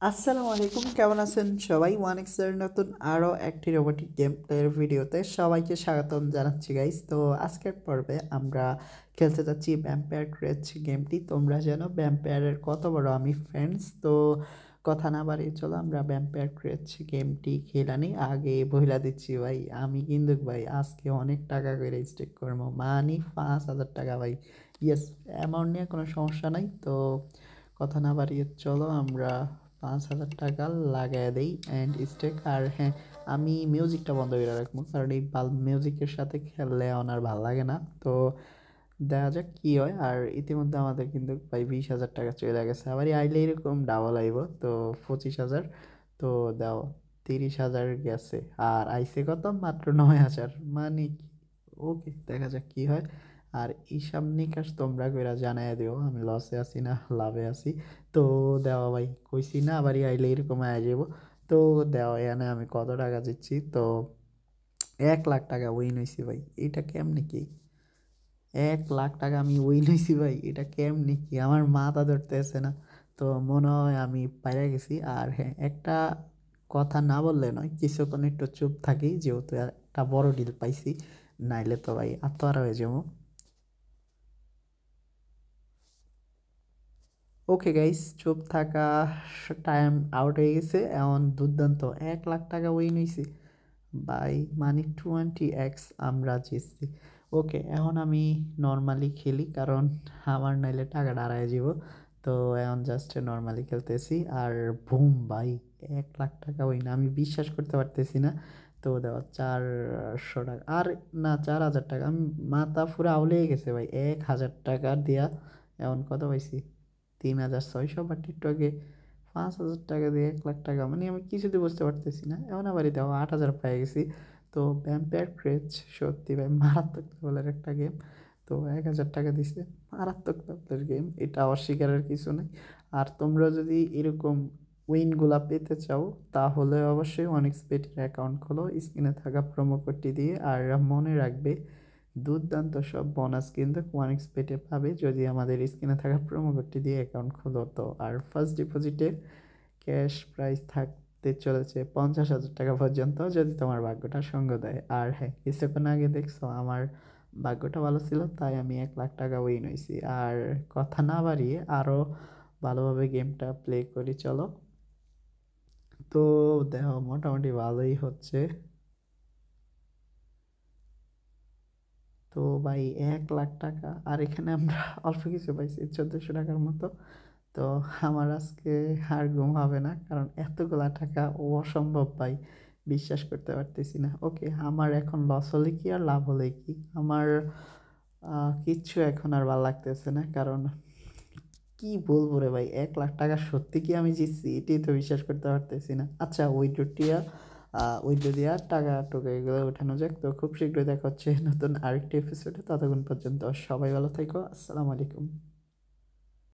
আসসালামু আলাইকুম, কেমন আছেন সবাই? ওয়ান এক্সের নতুন আরও একটি রোবোটিক গেম প্লের ভিডিওতে সবাইকে স্বাগতম জানাচ্ছি গাইস। তো আজকের পর্বে আমরা খেলতে যাচ্ছি ভ্যাম্পায়ার ক্রেজ গেমটি। তোমরা জানো ভ্যাম্পায়ারের কত বড় আমি ফ্রেন্ডস। তো কথা না বাড়িয়ে চলো আমরা ভ্যাম্পায়ার ক্রেজ গেমটি খেলানি। আগে বইলা দিচ্ছি ভাই, আমি কিন্তু ভাই আজকে অনেক টাকা করে স্টেক করবো, মানি 5,000 টাকা ভাই। ইয়েস, অ্যামাউন্ট নিয়ে কোনো সমস্যা নাই। তো কথা না বাড়িয়ে চলো আমরা 5,000 টাকা লাগাই দেই অ্যান্ড স্টেক। আর হ্যাঁ, আমি মিউজিকটা বন্ধ করে রাখবো, কারণ এই মিউজিকের সাথে খেললে আমার ভালো লাগে না। তো দেখা যাক কি হয়। আর ইতিমধ্যে আমাদের কিন্তু প্রায় 20,000 টাকা চলে গেছে, আবার আইলে এরকম ডাবল আইব। তো 25,000, তো দাও 30,000 গেছে। আর আইসে কত? মাত্র 9,000, মানে কি? ওকে, দেখা যাক কি হয়। আর হিসাব নিকাশ তোমরা কইরা জানাই দিও আমি লসে আছি না লাভে আছি। তো দেওয়া ভাই, কইছি না আবার আইলে এরকম আয় যাব। তো দেওয়া এখানে আমি কত টাকা দিচ্ছি? তো 1,00,000 টাকা উইন হয়েছি ভাই। এটা কেমনে কি? 1,00,000 টাকা আমি উইন হয়েছি ভাই, এটা কেমনে কি? আমার মাথা ধরতেছে না। তো মনে হয় আমি পাইরা গেছি। আর হ্যাঁ, একটা কথা না বললে নয়, কিছুক্ষণ একটু চুপ থাকি, যেহেতু একটা বড় ডিল পাইছি। নাইলে তো ভাই আত্মহারা হয়ে যাবো। ওকে গাইস, চুপ থাকা টাইম আউট হয়ে গেছে। এখন দুর্দান্ত 1,00,000 টাকা উইন হয়েছে বাই, মানে 20x আমরা জিতছি। ওকে, এখন আমি নর্মালি খেলি, কারণ আমার নাইলে টাকা হারায় যাব। তো এখন জাস্ট নর্মালি খেলতেছি। আর বুম ভাই, 1,00,000 টাকা উইন, আমি বিশ্বাস করতে পারতেছি না। তো দেওয়া 400 টাকা, আর না 4,000 টাকা, আমি মাথা পুরো আউলেই গেছে ভাই। 1,000 টাকা দিয়া এখন কত পাইছি? 3,600। বাট একটু আগে 5,000 টাকা দিয়ে 1,00,000 টাকা, মানে আমি কিছুতে বুঝতে পারতেছি না। এখন আবার এই দেখো 8,000 পেয়ে গেছি। তো ভ্যাম্পায়ার ক্রেজ সত্যি ভাই মারাত্মক লেভেলের একটা গেম। তো 1,000 টাকা দিছে, মারাত্মক লেভেলের গেম, এটা অস্বীকারের কিছু নেই। আর তোমরা যদি এরকম উইনগুলা পেতে চাও, তাহলে অবশ্যই অনেক্সপেটের অ্যাকাউন্ট খোলো স্ক্রিনে থাকা প্রোমো কোডটি দিয়ে। আর মনে রাখবে, দুর্দান্ত সব বোনাস কিন্তু ওয়ানএক্সপেটে পাবে যদি আমাদের স্ক্রিনে থাকা প্রোমো কোডটি দিয়ে অ্যাকাউন্ট খোলো। তো আর ফার্স্ট ডিপোজিটে ক্যাশ প্রাইস থাকতে চলেছে 50,000 টাকা পর্যন্ত, যদি তোমার ভাগ্যটা সঙ্গ দেয়। আর হ্যাঁ, কিছুক্ষণ আগে দেখছো আমার ভাগ্যটা ভালো ছিল, তাই আমি 1,00,000 টাকা উইন হয়েছি। আর কথা না বাড়িয়ে আরও ভালোভাবে গেমটা প্লে করি চলো। তো দেখো মোটামুটি ভালোই হচ্ছে। তো ভাই 1,00,000 টাকা, আর এখানে আমরা অল্প কিছু পাইছি 1,400 টাকার মতো। তো আমার আজকে আর ঘুম হবে না, কারণ এতগুলা টাকা অসম্ভব ভাই, বিশ্বাস করতে পারতেছি না। ওকে, আমার এখন লস হলে কি আর লাভ হলে কি, আমার কিচ্ছু এখন আর ভালো লাগতেছে না। কারণ কি বলবো রে ভাই, 1,00,000 টাকা সত্যি কি আমি জিতছি? এটাই তো বিশ্বাস করতে পারতেছি না। আচ্ছা, উইড্রো দিয়া টাকা টোকা এগুলো উঠানো যাক। তো খুব শীঘ্রই দেখা হচ্ছে নতুন আরেকটি এপিসোডে। ততক্ষণ পর্যন্ত সবাই ভালো থেকো। আসসালামু আলাইকুম।